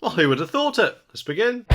Well, who would have thought it? Let's begin.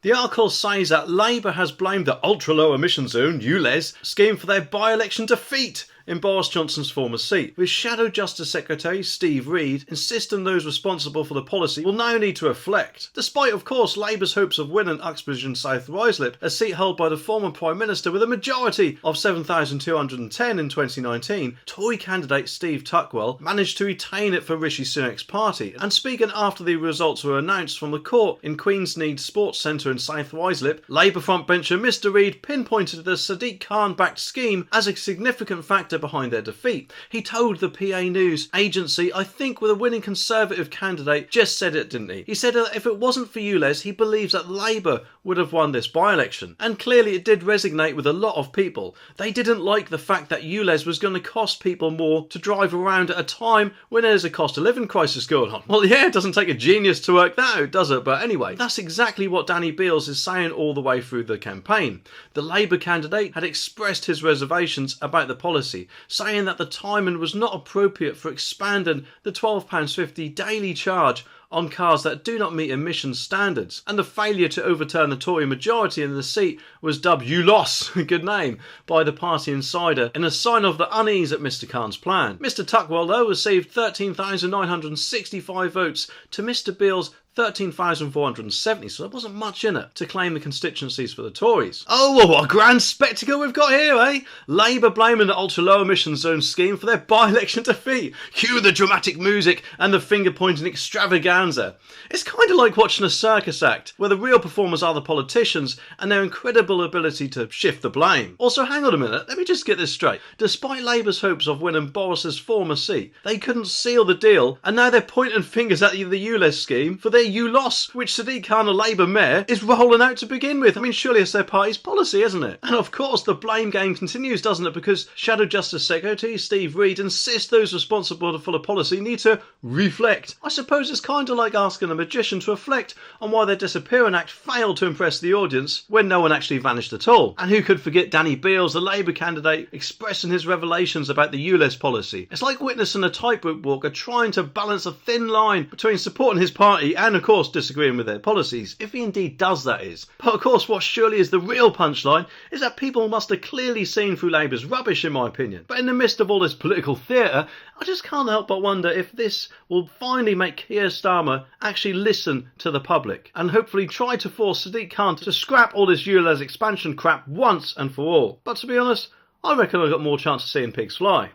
The article says that Labour has blamed the ultra-low emission zone, Ulez, scheme for their by-election defeat in Boris Johnson's former seat, with Shadow Justice Secretary Steve Reid insisting those responsible for the policy will now need to reflect. Despite, of course, Labour's hopes of winning Uxbridge and South Ruislip, a seat held by the former Prime Minister with a majority of 7,210 in 2019, Tory candidate Steve Tuckwell managed to retain it for Rishi Sunak's party. And speaking after the results were announced from the court in Queensmead Sports Centre in South Ruislip, Labour frontbencher Mr Reid pinpointed the Sadiq Khan-backed scheme as a significant factor behind their defeat. He told the PA News agency, "I think with a winning Conservative candidate," just said it, didn't he? He said that if it wasn't for Ulez, he believes that Labour would have won this by-election. And clearly it did resonate with a lot of people. They didn't like the fact that Ulez was going to cost people more to drive around at a time when there's a cost of living crisis going on. Well, yeah, it doesn't take a genius to work that out, does it? But anyway, that's exactly what Danny Beales is saying all the way through the campaign. The Labour candidate had expressed his reservations about the policy, saying that the timing was not appropriate for expanding the £12.50 daily charge on cars that do not meet emissions standards, and the failure to overturn the Tory majority in the seat was dubbed "Ulez," good name, by the party insider in a sign of the unease at Mr Khan's plan. Mr Tuckwell, though, received 13,965 votes to Mr Beale's 13,470, so there wasn't much in it to claim the constituencies for the Tories. Oh, well, what a grand spectacle we've got here, eh? Labour blaming the ultra-low emission zone scheme for their by-election defeat. Cue the dramatic music and the finger-pointing extravaganza. It's kind of like watching a circus act, where the real performers are the politicians and their incredible ability to shift the blame. Also, hang on a minute, let me just get this straight. Despite Labour's hopes of winning Boris's former seat, they couldn't seal the deal, and now they're pointing fingers at the Ulez scheme for their Ulez, which Sadiq Khan, a Labour mayor, is rolling out to begin with. I mean, surely it's their party's policy, isn't it? And of course, the blame game continues, doesn't it? Because Shadow Justice Secretary Steve Reid insists those responsible for the policy need to reflect. I suppose it's kind of like asking a magician to reflect on why their disappearing act failed to impress the audience when no one actually vanished at all. And who could forget Danny Beales, the Labour candidate, expressing his revelations about the Ulez policy? It's like witnessing a tightrope walker trying to balance a thin line between supporting his party and, of course, disagreeing with their policies, if he indeed does, that is. But of course, what surely is the real punchline is that people must have clearly seen through Labour's rubbish, in my opinion. But in the midst of all this political theatre, I just can't help but wonder if this will finally make Keir Starmer actually listen to the public and hopefully try to force Sadiq Khan to scrap all this Ulez expansion crap once and for all. But to be honest, I reckon I've got more chance of seeing pigs fly.